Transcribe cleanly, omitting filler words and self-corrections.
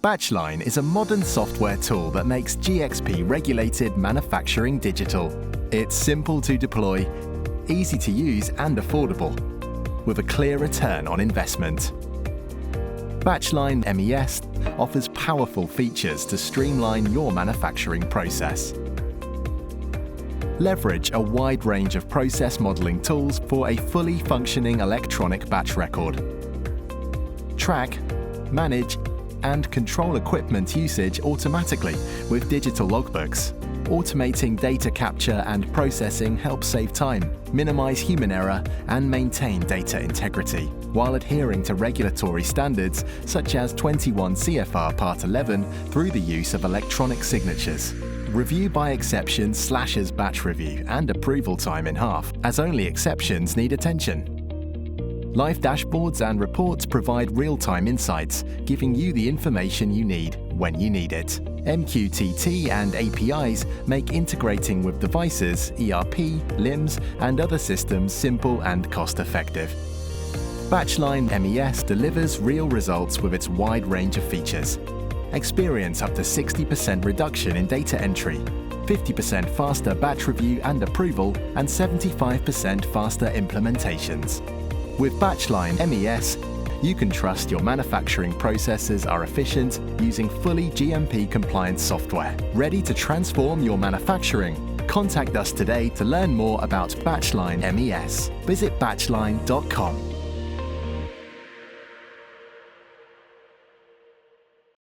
BatchLine is a modern software tool that makes GxP-regulated manufacturing digital. It's simple to deploy, easy to use and affordable, with a clear return on investment. BatchLine MES offers powerful features to streamline your manufacturing process. Leverage a wide range of process modeling tools for a fully functioning electronic batch record. Track, manage, and control equipment usage automatically with digital logbooks. Automating data capture and processing helps save time, minimize human error, and maintain data integrity, while adhering to regulatory standards such as 21 CFR Part 11 through the use of electronic signatures. Review by exception slashes batch review and approval time in half, as only exceptions need attention. Live dashboards and reports provide real-time insights, giving you the information you need when you need it. MQTT and APIs make integrating with devices, ERP, LIMS, and other systems simple and cost-effective. BatchLine MES delivers real results with its wide range of features. Experience up to 60% reduction in data entry, 50% faster batch review and approval, and 75% faster implementations. With BatchLine MES, you can trust your manufacturing processes are efficient using fully GMP-compliant software. Ready to transform your manufacturing? Contact us today to learn more about BatchLine MES. Visit BatchLine.com.